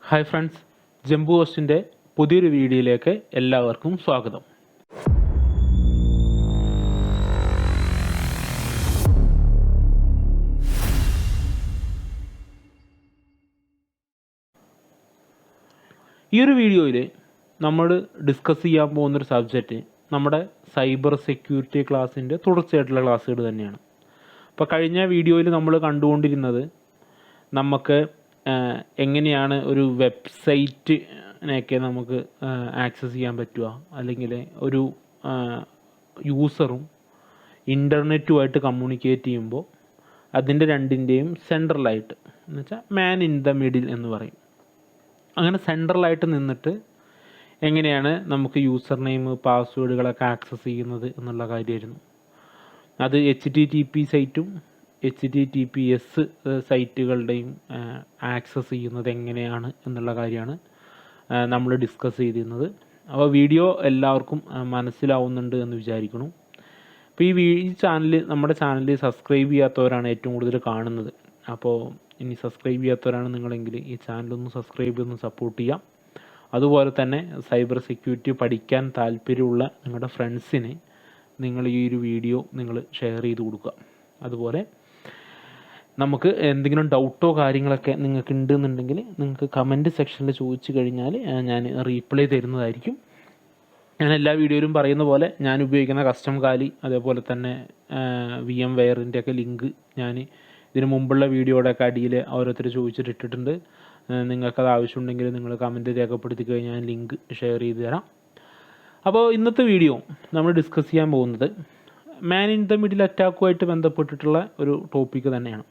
Hi friends, ജംബു ഹോസ്റ്റിൻ്റെ പുതിയൊരു വീഡിയോയിലേക്ക് എല്ലാവർക്കും സ്വാഗതം. ഈ ഒരു വീഡിയോയിൽ നമ്മൾ ഡിസ്കസ് ചെയ്യാൻ പോകുന്നൊരു സബ്ജക്റ്റ് നമ്മുടെ സൈബർ സെക്യൂരിറ്റി ക്ലാസ്സിൻ്റെ തുടർച്ചയായിട്ടുള്ള ക്ലാസ്സുകൾ തന്നെയാണ്. അപ്പോൾ കഴിഞ്ഞ വീഡിയോയിൽ നമ്മൾ കണ്ടുകൊണ്ടിരുന്നത് നമുക്ക് എങ്ങനെയാണ് ഒരു വെബ്സൈറ്റിനെയൊക്കെ നമുക്ക് ആക്സസ് ചെയ്യാൻ പറ്റുക, അല്ലെങ്കിൽ ഒരു യൂസറും ഇൻ്റർനെറ്റുമായിട്ട് കമ്മ്യൂണിക്കേറ്റ് ചെയ്യുമ്പോൾ അതിൻ്റെ രണ്ടിൻ്റെയും സെൻട്രലായിട്ട് എന്ന് വെച്ചാൽ മാൻ ഇൻ ദ മിഡിൽ എന്ന് പറയും. അങ്ങനെ സെൻട്രലായിട്ട് നിന്നിട്ട് എങ്ങനെയാണ് നമുക്ക് യൂസർ നെയിം പാസ്വേഡുകളൊക്കെ ആക്സസ് ചെയ്യുന്നത് എന്നുള്ള കാര്യമായിരുന്നു. അത് HTTP സൈറ്റും HTTPS സൈറ്റുകളുടെയും ആക്സസ് ചെയ്യുന്നത് എങ്ങനെയാണ് എന്നുള്ള കാര്യമാണ് നമ്മൾ ഡിസ്കസ് ചെയ്തിരുന്നത്. അപ്പോൾ വീഡിയോ എല്ലാവർക്കും മനസ്സിലാവുന്നുണ്ട് എന്ന് വിചാരിക്കണം. അപ്പോൾ ഈ ചാനൽ, നമ്മുടെ ചാനൽ സബ്സ്ക്രൈബ് ചെയ്യാത്തവരാണ് ഏറ്റവും കൂടുതൽ കാണുന്നത്. അപ്പോൾ ഇനി സബ്സ്ക്രൈബ് ചെയ്യാത്തവരാണ് നിങ്ങളെങ്കിൽ ഈ ചാനലൊന്ന് സബ്സ്ക്രൈബ് ചെയ്തൊന്ന് സപ്പോർട്ട് ചെയ്യാം. അതുപോലെ തന്നെ സൈബർ സെക്യൂരിറ്റി പഠിക്കാൻ താല്പര്യമുള്ള നിങ്ങളുടെ ഫ്രണ്ട്സിന് നിങ്ങൾ ഈ ഒരു വീഡിയോ നിങ്ങൾ ഷെയർ ചെയ്ത് കൊടുക്കുക. അതുപോലെ നമുക്ക് എന്തെങ്കിലും ഡൗട്ടോ കാര്യങ്ങളൊക്കെ നിങ്ങൾക്ക് ഉണ്ടെന്നുണ്ടെങ്കിൽ നിങ്ങൾക്ക് കമൻറ്റ് സെക്ഷനിൽ ചോദിച്ചു കഴിഞ്ഞാൽ ഞാൻ റീപ്ലൈ തരുന്നതായിരിക്കും. ഞാൻ എല്ലാ വീഡിയോയിലും പറയുന്ന പോലെ ഞാൻ ഉപയോഗിക്കുന്ന കസ്റ്റം കാലി, അതേപോലെ തന്നെ VMwareൻ്റെ ഒക്കെ ലിങ്ക് ഞാൻ ഇതിന് മുമ്പുള്ള വീഡിയോയുടെയൊക്കെ അടിയിൽ ഓരോരുത്തർ ചോദിച്ചിട്ട് ഇട്ടിട്ടുണ്ട്. നിങ്ങൾക്കത് ആവശ്യമുണ്ടെങ്കിൽ നിങ്ങൾ കമൻറ്റ് രേഖപ്പെടുത്തി കഴിഞ്ഞാൽ ഞാൻ ലിങ്ക് ഷെയർ ചെയ്ത് തരാം. അപ്പോൾ ഇന്നത്തെ വീഡിയോ നമ്മൾ ഡിസ്കസ് ചെയ്യാൻ പോകുന്നത് മാൻ ഇൻ ദ മിഡിൽ അറ്റാക്കുമായിട്ട് ബന്ധപ്പെട്ടിട്ടുള്ള ഒരു ടോപ്പിക്ക് തന്നെയാണ്.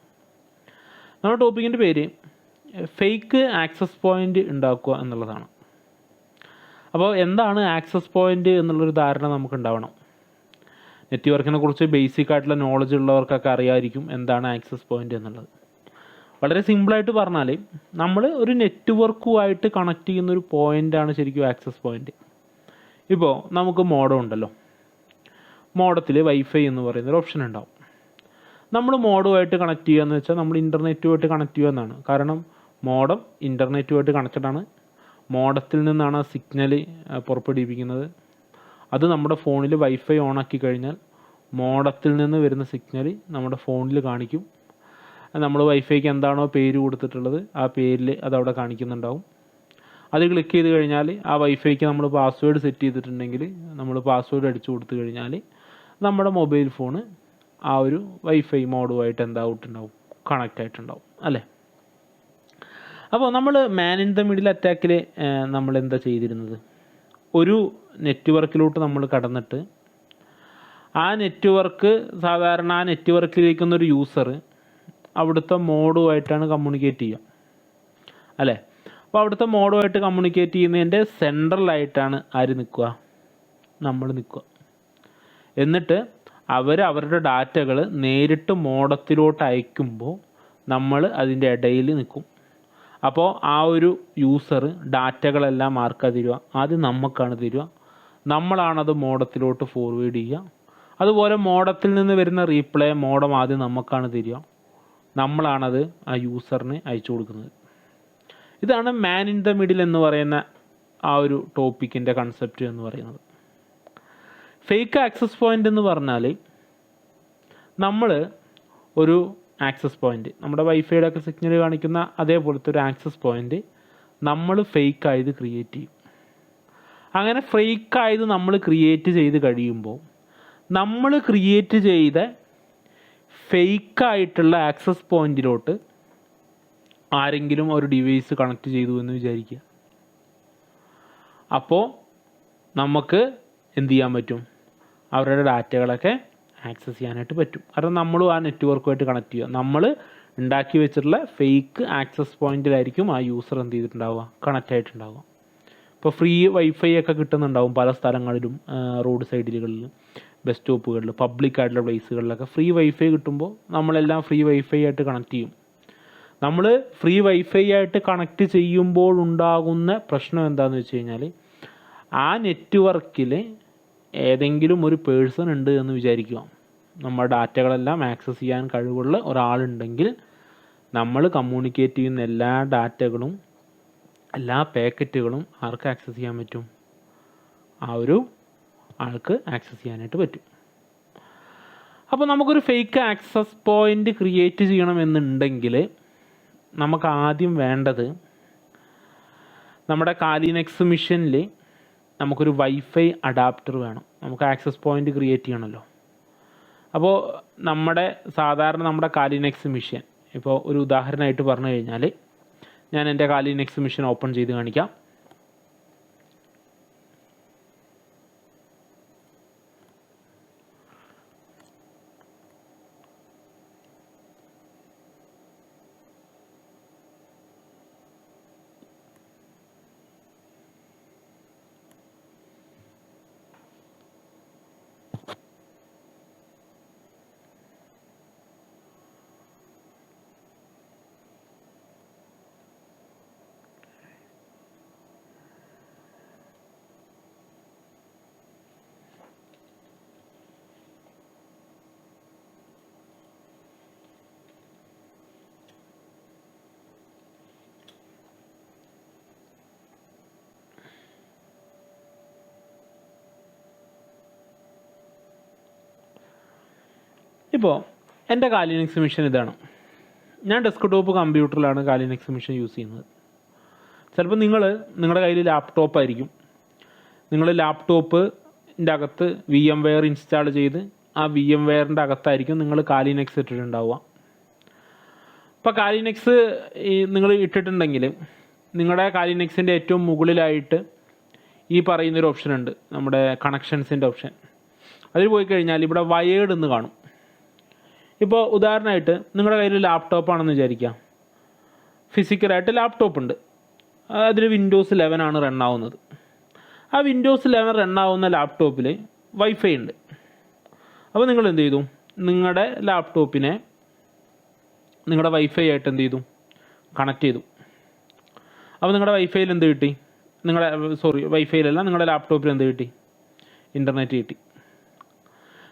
നമ്മുടെ ടോപ്പിക്കിൻ്റെ പേര് ഫേക്ക് ആക്സസ് പോയിൻ്റ് ഉണ്ടാക്കുക എന്നുള്ളതാണ്. അപ്പോൾ എന്താണ് ആക്സസ് പോയിൻ്റ് എന്നുള്ളൊരു ധാരണ നമുക്ക് ഉണ്ടാവണം. നെറ്റ്വർക്കിനെ കുറിച്ച് ബേസിക് ആയിട്ടുള്ള നോളജ് ഉള്ളവർക്കൊക്കെ അറിയാമായിരിക്കും എന്താണ് ആക്സസ് പോയിൻ്റ് എന്നുള്ളത്. വളരെ സിമ്പിളായിട്ട് പറഞ്ഞാൽ നമ്മൾ ഒരു നെറ്റ്വർക്കുമായിട്ട് കണക്ട് ചെയ്യുന്നൊരു പോയിൻ്റാണ് ശരിക്കും ആക്സസ് പോയിൻ്റ്. ഇപ്പോൾ നമുക്ക് മോഡം ഉണ്ടല്ലോ, മോഡത്തിൽ വൈഫൈ എന്ന് പറയുന്നൊരു ഓപ്ഷൻ ഉണ്ടാവും. നമ്മൾ മോഡുമായിട്ട് കണക്ട് ചെയ്യുക എന്ന് വെച്ചാൽ നമ്മൾ ഇൻ്റർനെറ്റുമായിട്ട് കണക്ട് ചെയ്യുക എന്നാണ്. കാരണം മോഡം ഇൻ്റർനെറ്റുമായിട്ട് കണക്റ്റഡ് ആണ്. മോഡത്തിൽ നിന്നാണ് ആ സിഗ്നൽ പുറപ്പെടുവിപ്പിക്കുന്നത്. അത് നമ്മുടെ ഫോണിൽ വൈഫൈ ഓണാക്കി കഴിഞ്ഞാൽ മോഡത്തിൽ നിന്ന് വരുന്ന സിഗ്നൽ നമ്മുടെ ഫോണിൽ കാണിക്കും. നമ്മൾ വൈഫൈക്ക് എന്താണോ പേര് കൊടുത്തിട്ടുള്ളത് ആ പേരിൽ അതവിടെ കാണിക്കുന്നുണ്ടാവും. അത് ക്ലിക്ക് ചെയ്ത് കഴിഞ്ഞാൽ ആ വൈഫൈക്ക് നമ്മൾ പാസ്വേഡ് സെറ്റ് ചെയ്തിട്ടുണ്ടെങ്കിൽ നമ്മൾ പാസ്വേഡ് അടിച്ചു കൊടുത്തു കഴിഞ്ഞാൽ നമ്മുടെ മൊബൈൽ ഫോണ് ആ ഒരു വൈഫൈ മോഡുമായിട്ട് എന്തായിട്ടുണ്ടാവും, കണക്റ്റ് ആയിട്ടുണ്ടാവും അല്ലേ. അപ്പോൾ നമ്മൾ മാൻ ഇൻ ദ മിഡിൽ അറ്റാക്കിൽ നമ്മൾ എന്താ ചെയ്തിരുന്നത്, ഒരു നെറ്റ്വർക്കിലോട്ട് നമ്മൾ കടന്നിട്ട് ആ നെറ്റ്വർക്ക് സാധാരണ ആ നെറ്റ്വർക്കിലിരിക്കുന്നൊരു യൂസർ അവിടുത്തെ മോഡുമായിട്ടാണ് കമ്മ്യൂണിക്കേറ്റ് ചെയ്യുക അല്ലേ. അപ്പോൾ അവിടുത്തെ മോഡുമായിട്ട് കമ്മ്യൂണിക്കേറ്റ് ചെയ്യുന്നതിൻ്റെ സെൻട്രലായിട്ടാണ് ആര് നിൽക്കുക, നമ്മൾ നിൽക്കുക. എന്നിട്ട് അവരുടെ ഡാറ്റകൾ നേരിട്ട് മോഡത്തിലോട്ട് അയക്കുമ്പോൾ നമ്മൾ അതിൻ്റെ ഇടയിൽ നിൽക്കും. അപ്പോൾ ആ ഒരു യൂസർ ഡാറ്റകളെല്ലാം ആർക്കാ തരിക, ആദ്യം നമുക്കാണ് തരിക. നമ്മളാണത് മോഡത്തിലോട്ട് ഫോർവേഡ് ചെയ്യുക. അതുപോലെ മോഡത്തിൽ നിന്ന് വരുന്ന റീപ്ലൈ മോഡം ആദ്യം നമുക്കാണ് തരിക. നമ്മളാണത് ആ യൂസറിന് അയച്ചു കൊടുക്കുന്നത്. ഇതാണ് മാൻ ഇൻ ദ മിഡിൽ എന്ന് പറയുന്ന ആ ഒരു ടോപ്പിക്കിൻ്റെ കൺസെപ്റ്റ് എന്ന് പറയുന്നത്. ഫേക്ക് ആക്സസ് പോയിൻ്റ് എന്ന് പറഞ്ഞാൽ നമ്മൾ ഒരു ആക്സസ് പോയിൻ്റ്, നമ്മുടെ വൈഫൈയുടെ ഒക്കെ സിഗ്നൽ കാണിക്കുന്ന അതേപോലത്തെ ഒരു ആക്സസ് പോയിൻ്റ് നമ്മൾ ഫേക്കായത് ക്രിയേറ്റ് ചെയ്യും. അങ്ങനെ ഫേക്കായത് നമ്മൾ ക്രിയേറ്റ് ചെയ്ത് കഴിയുമ്പോൾ നമ്മൾ ക്രിയേറ്റ് ചെയ്ത ഫേക്കായിട്ടുള്ള ആക്സസ് പോയിൻറ്റിലോട്ട് ആരെങ്കിലും ഒരു ഡിവൈസ് കണക്ട് ചെയ്തു എന്ന് വിചാരിക്കുക. അപ്പോൾ നമുക്ക് എന്ത് ചെയ്യാൻ പറ്റും, അവരുടെ ഡാറ്റകളൊക്കെ ആക്സസ് ചെയ്യാനായിട്ട് പറ്റും. കാരണം നമ്മളും ആ നെറ്റ്വർക്കുമായിട്ട് കണക്ട് ചെയ്യുക. നമ്മൾ ഉണ്ടാക്കി വെച്ചിട്ടുള്ള ഫേക്ക് ആക്സസ് പോയിൻറ്റിലായിരിക്കും ആ യൂസർ എന്ത് ചെയ്തിട്ടുണ്ടാവുക, കണക്റ്റ് ആയിട്ടുണ്ടാവുക. ഇപ്പോൾ ഫ്രീ വൈഫൈ ഒക്കെ കിട്ടുന്നുണ്ടാവും പല സ്ഥലങ്ങളിലും, റോഡ് സൈഡിലുകളിൽ, ബസ് സ്റ്റോപ്പുകളിൽ, പബ്ലിക് ആയിട്ടുള്ള പ്ലേസുകളിലൊക്കെ ഫ്രീ വൈഫൈ കിട്ടുമ്പോൾ നമ്മളെല്ലാം ഫ്രീ വൈഫൈ ആയിട്ട് കണക്ട് ചെയ്യും. നമ്മൾ ഫ്രീ വൈഫൈ ആയിട്ട് കണക്ട് ചെയ്യുമ്പോൾ ഉണ്ടാകുന്ന പ്രശ്നം എന്താണെന്ന് വെച്ച് കഴിഞ്ഞാൽ ആ നെറ്റ്വർക്കിൽ ഏതെങ്കിലും ഒരു പേഴ്സൺ ഉണ്ട് എന്ന് വിചാരിക്കുക. നമ്മുടെ ഡാറ്റകളെല്ലാം ആക്സസ് ചെയ്യാൻ കഴിവുള്ള ഒരാളുണ്ടെങ്കിൽ നമ്മൾ കമ്മ്യൂണിക്കേറ്റ് ചെയ്യുന്ന എല്ലാ ഡാറ്റകളും എല്ലാ പാക്കറ്റുകളും ആർക്ക് ആക്സസ് ചെയ്യാൻ പറ്റും? ആ ഒരു ആൾക്ക് ആക്സസ് ചെയ്യാനായിട്ട് പറ്റും. അപ്പോൾ നമുക്കൊരു ഫേക്ക് ആക്സസ് പോയിൻ്റ് ക്രിയേറ്റ് ചെയ്യണമെന്നുണ്ടെങ്കിൽ നമുക്ക് ആദ്യം വേണ്ടത് നമ്മുടെ കാലിനെക്സ് മിഷനിൽ നമുക്കൊരു വൈഫൈ അഡാപ്റ്റർ വേണം. നമുക്ക് ആക്സസ് പോയിൻ്റ് ക്രിയേറ്റ് ചെയ്യണമല്ലോ. അപ്പോൾ നമ്മുടെ കാലിനെക്സ് മിഷൻ ഇപ്പോൾ ഒരു ഉദാഹരണമായിട്ട് പറഞ്ഞു കഴിഞ്ഞാൽ ഞാൻ എൻ്റെ കാലിനെക്സ് മിഷൻ ഓപ്പൺ ചെയ്ത് കാണിക്കാം. ഇപ്പോൾ എൻ്റെ കാലിനെക്സ് മിഷൻ ഇതാണ്. ഞാൻ ഡെസ്ക്ടോപ്പ് കമ്പ്യൂട്ടറിലാണ് കാലിനെക്സ് മിഷൻ യൂസ് ചെയ്യുന്നത്. ചിലപ്പോൾ നിങ്ങളുടെ കയ്യിൽ ലാപ്ടോപ്പ് ആയിരിക്കും. നിങ്ങൾ ലാപ്ടോപ്പിൻ്റെ അകത്ത് VMware ഇൻസ്റ്റാൾ ചെയ്ത് ആ VMwareൻ്റെ അകത്തായിരിക്കും നിങ്ങൾ കാലിനെക്സ് ഇട്ടിട്ടുണ്ടാവുക. അപ്പോൾ കാലിനെക്സ് നിങ്ങൾ ഇട്ടിട്ടുണ്ടെങ്കിൽ നിങ്ങളുടെ കാലിനെക്സിൻ്റെ ഏറ്റവും മുകളിലായിട്ട് ഈ പറയുന്നൊരു ഓപ്ഷൻ ഉണ്ട്, നമ്മുടെ കണക്ഷൻസിൻ്റെ ഓപ്ഷൻ. അതിൽ പോയി കഴിഞ്ഞാൽ ഇവിടെ വയേർഡ് എന്ന് കാണും. ഇപ്പോൾ ഉദാഹരണമായിട്ട് നിങ്ങളുടെ കയ്യിൽ ലാപ്ടോപ്പാണെന്ന് വിചാരിക്കാം. ഫിസിക്കലായിട്ട് ലാപ്ടോപ്പ് ഉണ്ട്, അതിൽ Windows 11 ആണ് റൺ ആവുന്നത്. ആ Windows 11 റൺ ആവുന്ന ലാപ്ടോപ്പിൽ വൈഫൈ ഉണ്ട്. അപ്പോൾ നിങ്ങൾ എന്ത് ചെയ്തു? നിങ്ങളുടെ ലാപ്ടോപ്പിനെ നിങ്ങളുടെ വൈഫൈ ആയിട്ട് എന്ത് ചെയ്തു? കണക്ട് ചെയ്തു. അപ്പോൾ നിങ്ങളുടെ വൈഫൈയിൽ എന്ത് കിട്ടി? വൈഫൈയിലല്ല, നിങ്ങളുടെ ലാപ്ടോപ്പിൽ എന്ത് കിട്ടി? ഇൻ്റർനെറ്റ് കിട്ടി.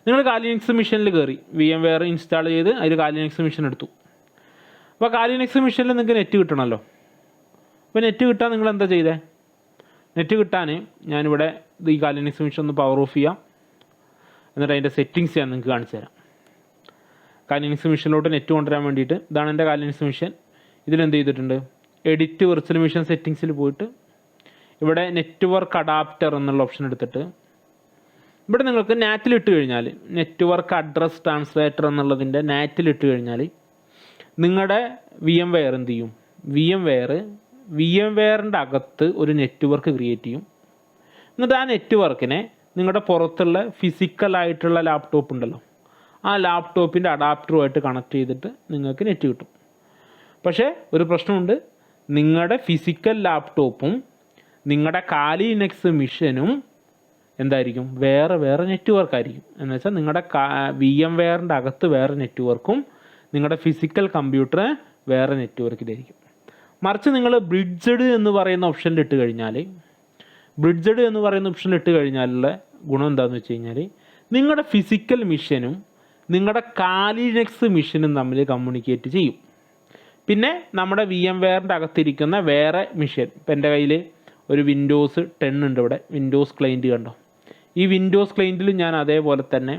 നിങ്ങൾ കാലിനെക്സ് മിഷനിൽ കയറി VMware ഇൻസ്റ്റാൾ ചെയ്ത് അതിൽ കാലിനെക്സ് മിഷൻ എടുത്തു. അപ്പോൾ കാലിനെക്സ് മിഷനിൽ നിങ്ങൾക്ക് നെറ്റ് കിട്ടണമല്ലോ. അപ്പോൾ നെറ്റ് കിട്ടാൻ നിങ്ങൾ എന്താ ചെയ്തേ? നെറ്റ് കിട്ടാൻ ഞാനിവിടെ ഈ കാലിനെക്സ് മിഷൻ ഒന്ന് പവർ ഓഫ് ചെയ്യാം, എന്നിട്ട് അതിൻ്റെ സെറ്റിങ്സ് ഞാൻ നിങ്ങൾക്ക് കാണിച്ചു തരാം. കാലിനെക്സ് മിഷനിലോട്ട് നെറ്റ് കൊണ്ടുവരാൻ വേണ്ടിയിട്ട് ഇതാണ് എൻ്റെ കാലിനെക്സ് മിഷൻ. ഇതിലെന്ത് ചെയ്തിട്ടുണ്ട്? എഡിറ്റ് വെർച്വൽ മിഷൻ സെറ്റിങ്സിൽ പോയിട്ട് ഇവിടെ നെറ്റ്വർക്ക് അഡാപ്റ്റർ എന്നുള്ള ഓപ്ഷൻ എടുത്തിട്ട് ഇവിടെ നിങ്ങൾക്ക് നാറ്റിലിട്ട് കഴിഞ്ഞാൽ, നെറ്റ്വർക്ക് അഡ്രസ് ട്രാൻസ്ലേറ്റർ എന്നുള്ളതിൻ്റെ നാറ്റിലിട്ട് കഴിഞ്ഞാൽ നിങ്ങളുടെ VMware എന്ത് ചെയ്യും? VMwareൻ്റെ അകത്ത് ഒരു നെറ്റ്വർക്ക് ക്രിയേറ്റ് ചെയ്യും. എന്നിട്ട് ആ നെറ്റ്വർക്കിനെ നിങ്ങളുടെ പുറത്തുള്ള ഫിസിക്കലായിട്ടുള്ള ലാപ്ടോപ്പ് ഉണ്ടല്ലോ, ആ ലാപ്ടോപ്പിൻ്റെ അഡാപ്റ്ററുമായിട്ട് കണക്ട് ചെയ്തിട്ട് നിങ്ങൾക്ക് നെറ്റ് കിട്ടും. പക്ഷേ ഒരു പ്രശ്നമുണ്ട്, നിങ്ങളുടെ ഫിസിക്കൽ ലാപ്ടോപ്പും നിങ്ങളുടെ കാലിനെക്സ് മിഷനും എന്തായിരിക്കും? വേറെ നെറ്റ്വർക്ക് ആയിരിക്കും. എന്ന് വെച്ചാൽ നിങ്ങളുടെ VMwareൻ്റെ അകത്ത് വേറെ നെറ്റ്വർക്കും നിങ്ങളുടെ ഫിസിക്കൽ കമ്പ്യൂട്ടർ വേറെ നെറ്റ്വർക്കിലായിരിക്കും. മറിച്ച് നിങ്ങൾ ബ്രിഡ്ജഡ് എന്ന് പറയുന്ന ഓപ്ഷനിൽ ഇട്ട് കഴിഞ്ഞാലുള്ള ഗുണം എന്താണെന്ന് വെച്ച് കഴിഞ്ഞാൽ നിങ്ങളുടെ ഫിസിക്കൽ മിഷനും നിങ്ങളുടെ കാലിനെക്സ് മിഷനും തമ്മിൽ കമ്മ്യൂണിക്കേറ്റ് ചെയ്യും. പിന്നെ നമ്മുടെ VMwareൻ്റെ അകത്തിരിക്കുന്ന വേറെ മിഷൻ, ഇപ്പം എൻ്റെ കയ്യിൽ ഒരു Windows 10 ഉണ്ട്. ഇവിടെ വിൻഡോസ് ക്ലൈൻറ്റ് കണ്ടോ? ഈ വിൻഡോസ് ക്ലൈൻറ്റിൽ ഞാൻ അതേപോലെ തന്നെ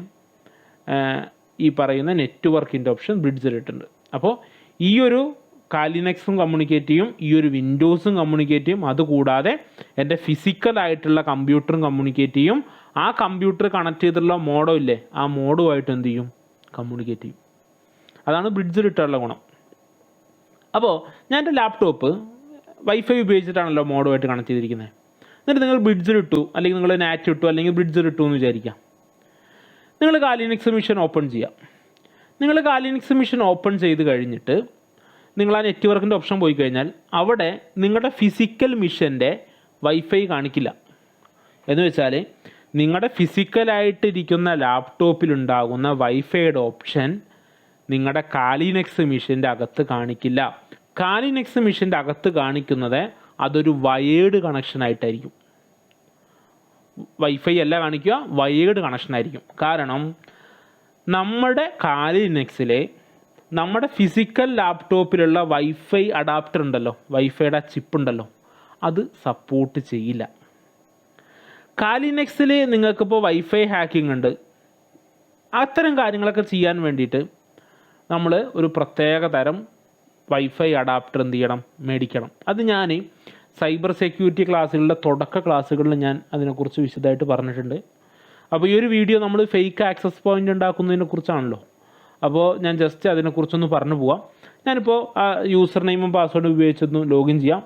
ഈ പറയുന്ന നെറ്റ്വർക്കിൻ്റെ ഓപ്ഷൻ ബ്രിഡ്ജിലിട്ടുണ്ട്. അപ്പോൾ ഈ ഒരു കാലിനെക്സും കമ്മ്യൂണിക്കേറ്റ് ചെയ്യും, ഈ ഒരു വിൻഡോസും കമ്മ്യൂണിക്കേറ്റ് ചെയ്യും. അതുകൂടാതെ എൻ്റെ ഫിസിക്കലായിട്ടുള്ള കമ്പ്യൂട്ടറും കമ്മ്യൂണിക്കേറ്റ് ചെയ്യും. ആ കമ്പ്യൂട്ടർ കണക്ട് ചെയ്തിട്ടുള്ള മോഡോ ഇല്ലേ, ആ മോഡുമായിട്ട് എന്ത് ചെയ്യും? കമ്മ്യൂണിക്കേറ്റ് ചെയ്യും. അതാണ് ബ്രിഡ്ജിലിട്ടുള്ള ഗുണം. അപ്പോൾ ഞാൻ എൻ്റെ ലാപ്ടോപ്പ് വൈഫൈ ഉപയോഗിച്ചിട്ടാണല്ലോ മോഡുമായിട്ട് കണക്ട് ചെയ്തിരിക്കുന്നത്. എന്നിട്ട് നിങ്ങൾ ബ്രിഡ്ജിലിട്ടു, അല്ലെങ്കിൽ നിങ്ങൾ നാറ്റ് ഇട്ടു, അല്ലെങ്കിൽ ബ്രിഡ്ജിലിട്ടു എന്ന് വിചാരിക്കാം. നിങ്ങൾ കാലിനെക്സ് മിഷൻ ഓപ്പൺ ചെയ്യാം. നിങ്ങൾ കാലിനെക്സ് മിഷൻ ഓപ്പൺ ചെയ്ത് കഴിഞ്ഞിട്ട് നിങ്ങൾ ആ നെറ്റ്വർക്കിൻ്റെ ഓപ്ഷൻ പോയി കഴിഞ്ഞാൽ അവിടെ നിങ്ങളുടെ ഫിസിക്കൽ മിഷൻ്റെ വൈഫൈ കാണിക്കില്ല. എന്ന് വെച്ചാൽ നിങ്ങളുടെ ഫിസിക്കലായിട്ടിരിക്കുന്ന ലാപ്ടോപ്പിലുണ്ടാകുന്ന വൈഫൈയുടെ ഓപ്ഷൻ നിങ്ങളുടെ കാലിനെക്സ് മിഷൻ്റെ അകത്ത് കാണിക്കില്ല. കാലിനെക്സ് മിഷൻ്റെ അകത്ത് കാണിക്കുന്നത് അതൊരു വയേർഡ് കണക്ഷനായിട്ടായിരിക്കും. വൈഫൈ അല്ല കാണിക്കുക, വയേർഡ് കണക്ഷനായിരിക്കും. കാരണം നമ്മുടെ കാലിനെക്സിലെ നമ്മുടെ ഫിസിക്കൽ ലാപ്ടോപ്പിലുള്ള വൈഫൈ അഡാപ്റ്റർ ഉണ്ടല്ലോ, വൈഫൈയുടെ ചിപ്പ് ഉണ്ടല്ലോ, അത് സപ്പോർട്ട് ചെയ്യില്ല. കാലി നെക്സ്റ്റിൽ നിങ്ങൾക്കിപ്പോൾ വൈഫൈ ഹാക്കിംഗ് ഉണ്ട്. അത്തരം കാര്യങ്ങളൊക്കെ ചെയ്യാൻ വേണ്ടിയിട്ട് നമ്മൾ ഒരു പ്രത്യേക തരം വൈഫൈ അഡാപ്റ്റർ എന്ത് ചെയ്യണം, മേടിക്കണം. അത് ഞാൻ സൈബർ സെക്യൂരിറ്റി ക്ലാസ്സുകളുടെ തുടക്ക ക്ലാസ്സുകളിൽ ഞാൻ അതിനെക്കുറിച്ച് വിശദമായിട്ട് പറഞ്ഞിട്ടുണ്ട്. അപ്പോൾ ഈ ഒരു വീഡിയോ നമ്മൾ ഫേക്ക് ആക്സസ് പോയിൻ്റ് ഉണ്ടാക്കുന്നതിനെ കുറിച്ചാണല്ലോ. അപ്പോൾ ഞാൻ ജസ്റ്റ് അതിനെക്കുറിച്ചൊന്ന് പറഞ്ഞു പോവാം. ഞാനിപ്പോൾ യൂസർ നെയിമും പാസ്വേഡും ഉപയോഗിച്ചൊന്ന് ലോഗിൻ ചെയ്യാം.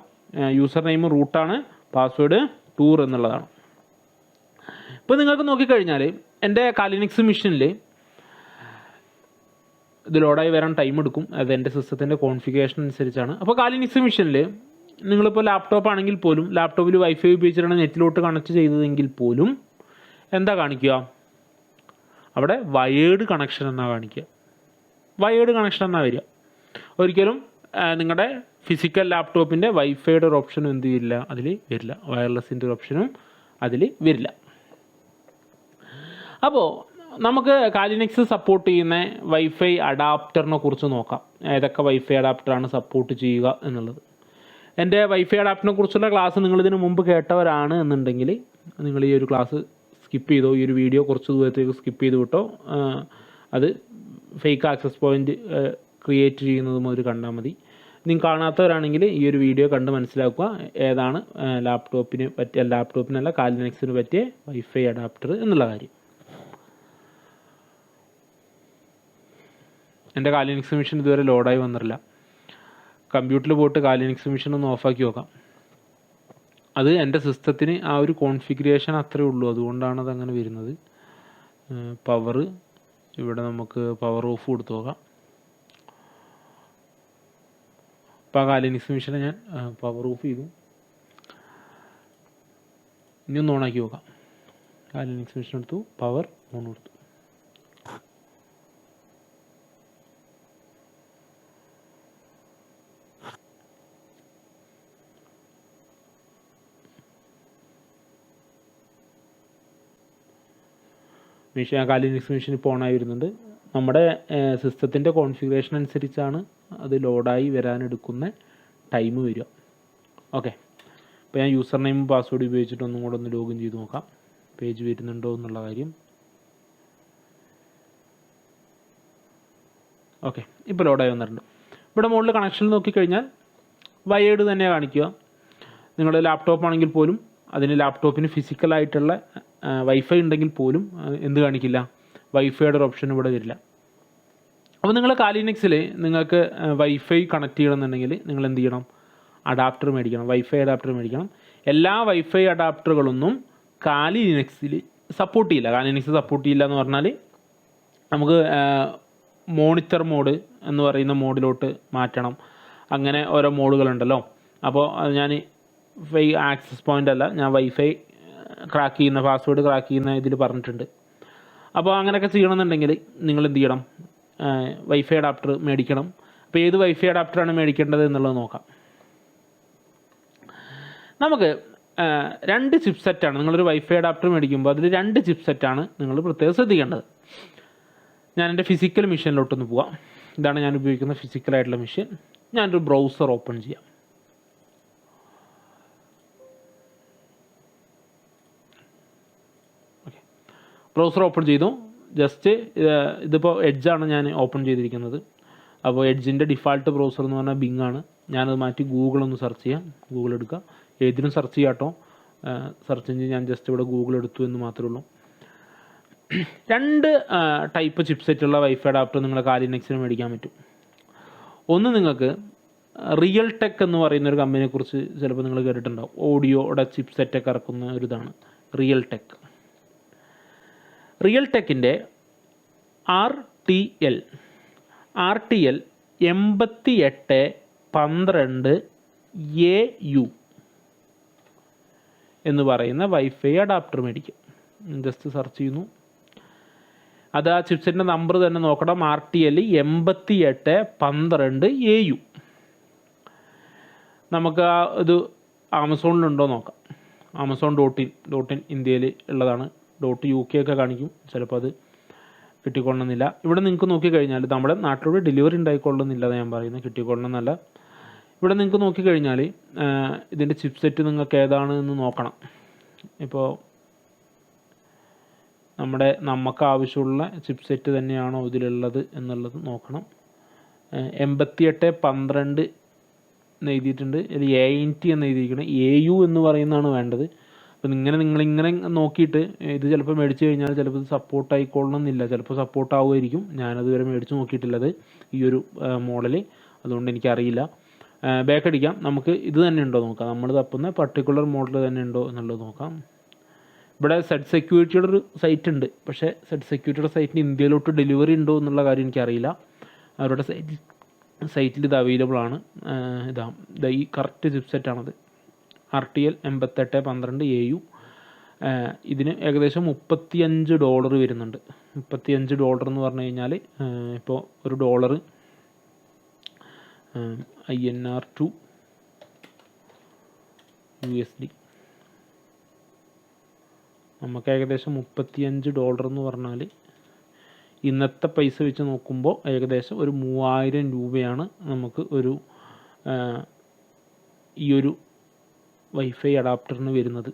യൂസർ നെയിം റൂട്ടാണ്, പാസ്വേഡ് ടൂർ എന്നുള്ളതാണ്. ഇപ്പോൾ നിങ്ങൾക്ക് നോക്കിക്കഴിഞ്ഞാൽ എൻ്റെ കാലിനിക്സ് മെഷീനിൽ ഇത് ലോഡായി വരാൻ ടൈം എടുക്കും. അത് എൻ്റെ സിസ്റ്റത്തിൻ്റെ കോൺഫിഗറേഷൻ അനുസരിച്ചാണ്. അപ്പോൾ കാലിനിക്സ് മെഷീനിൽ നിങ്ങളിപ്പോൾ ലാപ്ടോപ്പ് ആണെങ്കിൽ പോലും, ലാപ്ടോപ്പിൽ വൈഫൈ ഉപയോഗിച്ചിട്ടാണ് നെറ്റിലോട്ട് കണക്ട് ചെയ്തതെങ്കിൽ പോലും എന്താ കാണിക്കുക, അവിടെ വയേർഡ് കണക്ഷൻ എന്നാണ് കാണിക്കുക. വയേർഡ് കണക്ഷൻ എന്നാണ് വരിക. ഒരിക്കലും നിങ്ങളുടെ ഫിസിക്കൽ ലാപ്ടോപ്പിൻ്റെ വൈഫൈയുടെ ഒരു ഓപ്ഷനും എന്ത് ചെയ്യില്ല, അതിൽ വരില്ല. വയർലെസ്സിൻ്റെ ഒരു ഓപ്ഷനും അതിൽ വരില്ല. അപ്പോൾ നമുക്ക് കാലിനെക്സ് സപ്പോർട്ട് ചെയ്യുന്ന വൈഫൈ അഡാപ്റ്ററിനെ കുറിച്ച് നോക്കാം. ഏതൊക്കെ വൈഫൈ അഡാപ്റ്ററാണ് സപ്പോർട്ട് ചെയ്യുക എന്നുള്ളത്. എൻ്റെ വൈഫൈ അഡാപ്റ്ററിനെ കുറിച്ചുള്ള ക്ലാസ് നിങ്ങളിതിന് മുമ്പ് കേട്ടവരാണ് എന്നുണ്ടെങ്കിൽ നിങ്ങൾ ഈ ഒരു ക്ലാസ് സ്കിപ്പ് ചെയ്തോ, ഈ ഒരു വീഡിയോ കുറച്ച് ദൂരത്തേക്ക് സ്കിപ്പ് ചെയ്ത് വിട്ടോ. അത് ഫേക്ക് ആക്സസ് പോയിൻ്റ് ക്രിയേറ്റ് ചെയ്യുന്നത് മുതൽ കണ്ടാൽ മതി. നിങ്ങൾ കാണാത്തവരാണെങ്കിൽ ഈ ഒരു വീഡിയോ കണ്ട് മനസ്സിലാക്കുക ഏതാണ് ലാപ്ടോപ്പിനല്ല കാലിനെക്സിന് പറ്റിയ വൈഫൈ അഡാപ്റ്റർ എന്നുള്ള കാര്യം. എൻ്റെ കാലിനെക്സ് മെഷീൻ ഇതുവരെ ലോഡായി വന്നിട്ടില്ല. കമ്പ്യൂട്ടറിൽ പോയിട്ട് കാലിനെക്സ് മെഷീൻ ഒന്ന് ഓഫാക്കി നോക്കാം. അത് എൻ്റെ സിസ്റ്റത്തിന് ആ ഒരു കോൺഫിഗറേഷൻ അത്രയേ ഉള്ളൂ, അതുകൊണ്ടാണ് അതങ്ങനെ വരുന്നത്. പവർ ഇവിടെ നമുക്ക് പവർ ഓഫ് കൊടുത്ത് നോക്കാം. അപ്പോൾ ആ കാലിനെക്സ് മെഷീനെ ഞാൻ പവർ ഓഫ് ചെയ്തു. ഇനി ഒന്ന് ഓണാക്കി നോക്കാം. കാലിനെക്സ് മെഷീൻ എടുത്തു, പവർ ഓൺ കൊടുത്തു. കാലിനെക്സ് മെഷീൻ ഇപ്പോൾ ഓണായി വരുന്നുണ്ട്. നമ്മുടെ സിസ്റ്റത്തിൻ്റെ കോൺഫിഗറേഷൻ അനുസരിച്ചാണ് അത് ലോഡായി വരാനെടുക്കുന്ന ടൈം വരിക. ഓക്കെ, ഇപ്പോൾ ഞാൻ യൂസർ നെയിം പാസ്വേഡ് ഉപയോഗിച്ചിട്ട് ഒന്നും കൂടെ ഒന്ന് ലോഗിൻ ചെയ്ത് നോക്കാം പേജ് വരുന്നുണ്ടോ എന്നുള്ള കാര്യം. ഓക്കെ, ഇപ്പോൾ ലോഡായി വന്നിട്ടുണ്ട്. ഇവിടെ മുകളിൽ കണക്ഷൻ നോക്കിക്കഴിഞ്ഞാൽ വയേർഡ് തന്നെ കാണിക്കുക. നിങ്ങളുടെ ലാപ്ടോപ്പ് ആണെങ്കിൽ പോലും അതിന് ലാപ്ടോപ്പിന് ഫിസിക്കലായിട്ടുള്ള വൈഫൈ ഉണ്ടെങ്കിൽ പോലും എന്ത് കാണിക്കില്ല, വൈഫൈയുടെ ഒരു ഓപ്ഷൻ ഇവിടെ വരില്ല. അപ്പോൾ നിങ്ങൾ കാലിനെക്സിൽ നിങ്ങൾക്ക് വൈഫൈ കണക്ട് ചെയ്യണമെന്നുണ്ടെങ്കിൽ നിങ്ങൾ എന്ത് ചെയ്യണം, അഡാപ്റ്റർ മേടിക്കണം, വൈഫൈ അഡാപ്റ്റർ മേടിക്കണം. എല്ലാ വൈഫൈ അഡാപ്റ്ററുകളൊന്നും കാലിനെക്സിൽ സപ്പോർട്ട് ചെയ്യില്ല. കാലിനെക്സ് സപ്പോർട്ട് ചെയ്യില്ല എന്ന് പറഞ്ഞാൽ നമുക്ക് മോണിറ്റർ മോഡ് എന്ന് പറയുന്ന മോഡിലോട്ട് മാറ്റണം. അങ്ങനെ ഓരോ മോഡുകളുണ്ടല്ലോ. അപ്പോൾ ഞാൻ ആക്സസ് പോയിൻ്റ് അല്ല, ഞാൻ വൈഫൈ ക്രാക്ക് ചെയ്യുന്ന, പാസ്വേഡ് ക്രാക്ക് ചെയ്യുന്ന ഇതിൽ പറഞ്ഞിട്ടുണ്ട്. അപ്പോൾ അങ്ങനെയൊക്കെ ചെയ്യണമെന്നുണ്ടെങ്കിൽ നിങ്ങൾ എന്ത് ചെയ്യണം, വൈഫൈ അഡാപ്റ്റർ മേടിക്കണം. അപ്പോൾ ഏത് വൈഫൈ അഡാപ്റ്ററാണ് മേടിക്കേണ്ടത് എന്നുള്ളത് നോക്കാം. നമുക്ക് 2 ചിപ്സെറ്റാണ്. നിങ്ങളൊരു വൈഫൈ അഡാപ്റ്റർ മേടിക്കുമ്പോൾ അതിൽ 2 ചിപ്സെറ്റാണ് നിങ്ങൾ പ്രത്യേകം ശ്രദ്ധിക്കേണ്ടത്. ഞാൻ എൻ്റെ ഫിസിക്കൽ മെഷീനിലോട്ടൊന്ന് പോവാം. ഇതാണ് ഞാൻ ഉപയോഗിക്കുന്ന ഫിസിക്കലായിട്ടുള്ള മെഷീൻ. ഞാനൊരു ബ്രൗസർ ഓപ്പൺ ചെയ്യാം. ബ്രൗസർ ഓപ്പൺ ചെയ്തു. ജസ്റ്റ് ഇതിപ്പോൾ എഡ്ജാണ് ഞാൻ ഓപ്പൺ ചെയ്തിരിക്കുന്നത്. അപ്പോൾ എഡ്ജിൻ്റെ ഡിഫാൾട്ട് ബ്രൗസർ എന്ന് പറഞ്ഞാൽ ബിങ് ആണ്. ഞാനത് മാറ്റി ഗൂഗിളൊന്ന് സെർച്ച് ചെയ്യാം. ഗൂഗിൾ എടുക്കുക, ഏതിനും സെർച്ച് ചെയ്യാം കേട്ടോ. സെർച്ച് എഞ്ചിൻ ഞാൻ ജസ്റ്റ് ഇവിടെ ഗൂഗിൾ എടുത്തു എന്ന് മാത്രമേ ഉള്ളൂ. 2 ടൈപ്പ് ചിപ്സെറ്റുള്ള വൈഫൈ അഡാപ്റ്റർ നിങ്ങളെ കാലിനെക്സിന് മേടിക്കാൻ പറ്റും. ഒന്ന് നിങ്ങൾക്ക് റിയൽ ടെക് എന്ന് പറയുന്ന ഒരു കമ്പനിയെക്കുറിച്ച് ചിലപ്പോൾ നിങ്ങൾ കേട്ടിട്ടുണ്ടാവും. ഓഡിയോയുടെ ചിപ്സെറ്റൊക്കെ ഇറക്കുന്ന ഒരു ഇതാണ് റിയൽ ടെക്. റിയൽ ടെക്കിൻ്റെ RTL 8812AU എന്ന് പറയുന്ന വൈഫൈ അഡാപ്റ്റർ മേടിക്കും. ജസ്റ്റ് സെർച്ച് ചെയ്യുന്നു. അത് ആ ചിപ്സെറ്റിൻ്റെ നമ്പർ തന്നെ നോക്കണം. RTL 8812AU. നമുക്ക് ആ ഇത് ആമസോണിലുണ്ടോ നോക്കാം. amazon.in ഇന്ത്യയിൽ ഉള്ളതാണ്. .UK ഒക്കെ കാണിക്കും. ചിലപ്പോൾ അത് കിട്ടിക്കൊള്ളണമെന്നില്ല. ഇവിടെ നിങ്ങൾക്ക് നോക്കിക്കഴിഞ്ഞാൽ നമ്മുടെ നാട്ടിലൂടെ ഡെലിവറി ഉണ്ടായിക്കൊള്ളുന്നില്ല ഞാൻ പറയുന്നത്, കിട്ടിക്കൊള്ളണമെന്നല്ല. ഇവിടെ നിങ്ങൾക്ക് നോക്കിക്കഴിഞ്ഞാൽ ഇതിൻ്റെ ചിപ്സെറ്റ് നിങ്ങൾക്ക് ഏതാണ് എന്ന് നോക്കണം. ഇപ്പോൾ നമുക്ക് ആവശ്യമുള്ള ചിപ്സെറ്റ് തന്നെയാണോ ഇതിലുള്ളത് എന്നുള്ളത് നോക്കണം. 8812 എന്ന് എഴുതിയിട്ടുണ്ട്. ഇതിൽ ANT എന്ന് എഴുതിയിരിക്കുന്നത് AU എന്ന് പറയുന്നതാണ് വേണ്ടത്. അപ്പോൾ നിങ്ങളിങ്ങനെ നോക്കിയിട്ട് ഇത് ചിലപ്പോൾ മേടിച്ച് കഴിഞ്ഞാൽ ചിലപ്പോൾ ഇത് സപ്പോർട്ട് ആയിക്കൊള്ളണമെന്നില്ല, ചിലപ്പോൾ സപ്പോർട്ട് ആവുമായിരിക്കും. ഞാനതുവരെ മേടിച്ച് നോക്കിയിട്ടില്ലത് ഈ ഒരു മോഡൽ, അതുകൊണ്ട് എനിക്കറിയില്ല. ബാക്ക് അടിക്കാം, നമുക്ക് ഇത് തന്നെ ഉണ്ടോ നോക്കാം, നമ്മൾ തപ്പുന്ന പർട്ടിക്കുലർ മോഡൽ തന്നെ ഉണ്ടോ എന്നുള്ളത് നോക്കാം. ഇവിടെ സെഡ് സെക്യൂരിറ്റിയുടെ ഒരു സൈറ്റ് ഉണ്ട്, പക്ഷേ സെഡ് സെക്യൂരിറ്റിയുടെ സൈറ്റിന് ഇന്ത്യയിലോട്ട് ഡെലിവറി ഉണ്ടോ എന്നുള്ള കാര്യം എനിക്കറിയില്ല. അവരുടെ സൈറ്റിൽ ഇത് അവൈലബിൾ ആണ്. ഇതാ ഈ കറക്റ്റ് ചിപ്സെറ്റാണത്, RTL 8812 AU. ഇതിന് ഏകദേശം $35 വരുന്നുണ്ട്. $35 എന്ന് പറഞ്ഞു കഴിഞ്ഞാൽ ഇപ്പോൾ ഒരു ഡോളർ INR to USD നമുക്ക് ഏകദേശം $35 എന്ന് പറഞ്ഞാൽ ഇന്നത്തെ പൈസ വെച്ച് നോക്കുമ്പോൾ ഏകദേശം ഒരു 3000 രൂപയാണ് നമുക്ക് ഈ ഒരു വൈഫൈ അഡാപ്റ്ററിന് വരുന്നത്.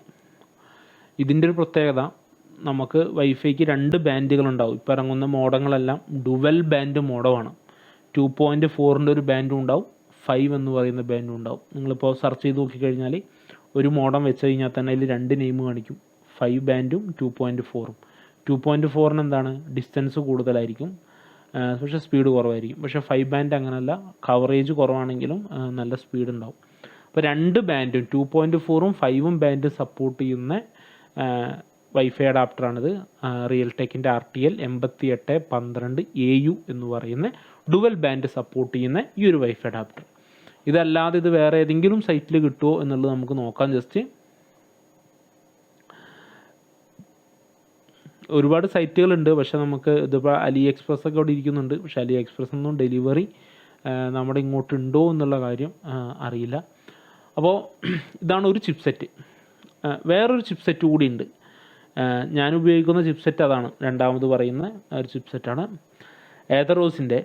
ഇതിൻ്റെ ഒരു പ്രത്യേകത, നമുക്ക് വൈഫൈക്ക് 2 ബാൻഡുകളുണ്ടാവും. ഇപ്പോൾ ഇറങ്ങുന്ന മോഡങ്ങളെല്ലാം ഡുവൽ ബാൻഡ് മോഡമാണ്. 2.4ൻ്റെ ഒരു ബാൻഡും ഉണ്ടാവും, 5 എന്ന് പറയുന്ന ബാൻഡും ഉണ്ടാവും. നിങ്ങളിപ്പോൾ സെർച്ച് ചെയ്ത് നോക്കിക്കഴിഞ്ഞാൽ ഒരു മോഡം വെച്ച് കഴിഞ്ഞാൽ തന്നെ അതിൽ 2 നെയിം കാണിക്കും, 5 ബാൻഡും 2.4ഉം. 2.4ന് എന്താണ് ഡിസ്റ്റൻസ് കൂടുതലായിരിക്കും, പക്ഷേ സ്പീഡ് കുറവായിരിക്കും. പക്ഷേ 5 ബാൻഡ് അങ്ങനെയല്ല, കവറേജ് കുറവാണെങ്കിലും നല്ല സ്പീഡ് ഉണ്ടാവും. അപ്പോൾ 2 ബാൻഡും 2.4ഉം 5ഉം ബാൻഡ് സപ്പോർട്ട് ചെയ്യുന്ന വൈഫൈ അഡാപ്റ്ററാണിത്. റിയൽടെക്കിൻ്റെ RTL 8812 AU എന്ന് പറയുന്ന ഡുവൽ ബാൻഡ് സപ്പോർട്ട് ചെയ്യുന്ന ഈ ഒരു വൈഫൈ അഡാപ്റ്റർ. ഇതല്ലാതെ ഇത് വേറെ ഏതെങ്കിലും സൈറ്റിൽ കിട്ടുമോ എന്നുള്ളത് നമുക്ക് നോക്കാം. ജസ്റ്റ് ഒരുപാട് സൈറ്റുകളുണ്ട്, പക്ഷേ നമുക്ക് ഇതിപ്പോൾ AliExpress ഒക്കെ അവിടെ ഇരിക്കുന്നുണ്ട്. പക്ഷേ AliExpress ഒന്നും ഡെലിവറി നമ്മുടെ ഇങ്ങോട്ട് ഉണ്ടോ എന്നുള്ള കാര്യം അറിയില്ല. അപ്പോൾ ഇതാണ് ഒരു ചിപ്സെറ്റ്. വേറൊരു ചിപ്സെറ്റ് കൂടി ഉണ്ട്. ഞാൻ ഉപയോഗിക്കുന്ന ചിപ്സെറ്റ് അതാണ്, രണ്ടാമത് പറയുന്ന ഒരു ചിപ്സെറ്റാണ്. ഏതറോസിൻ്റെ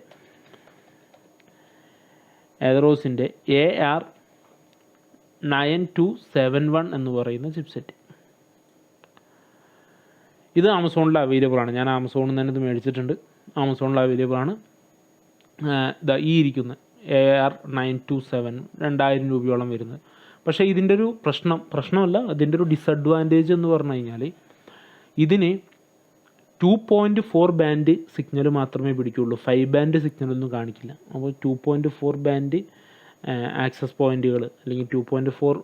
AR9271 എന്ന് പറയുന്ന ചിപ്സെറ്റ്. ഇത് ആമസോണിൽ അവൈലബിൾ ആണ്. ഞാൻ ആമസോണിൽ നിന്ന് തന്നെ ഇത് മേടിച്ചിട്ടുണ്ട്, ആമസോണിൽ അവൈലബിൾ ആണ്. ഈ ഇരിക്കുന്ന AR927 2000 രൂപയോളം വരുന്നത്. പക്ഷേ ഇതിൻ്റെ ഒരു പ്രശ്നമല്ല, അതിൻ്റെ ഒരു ഡിസഡ്വാൻറ്റേജ് എന്ന് പറഞ്ഞു കഴിഞ്ഞാൽ ഇതിന് 2.4 ബാൻഡ് സിഗ്നൽ മാത്രമേ പിടിക്കുകയുള്ളൂ, 5 ബാൻഡ് സിഗ്നലൊന്നും കാണിക്കില്ല. അപ്പോൾ 2.4 ബാൻഡ് ആക്സസ് പോയിൻറ്റുകൾ അല്ലെങ്കിൽ 2.4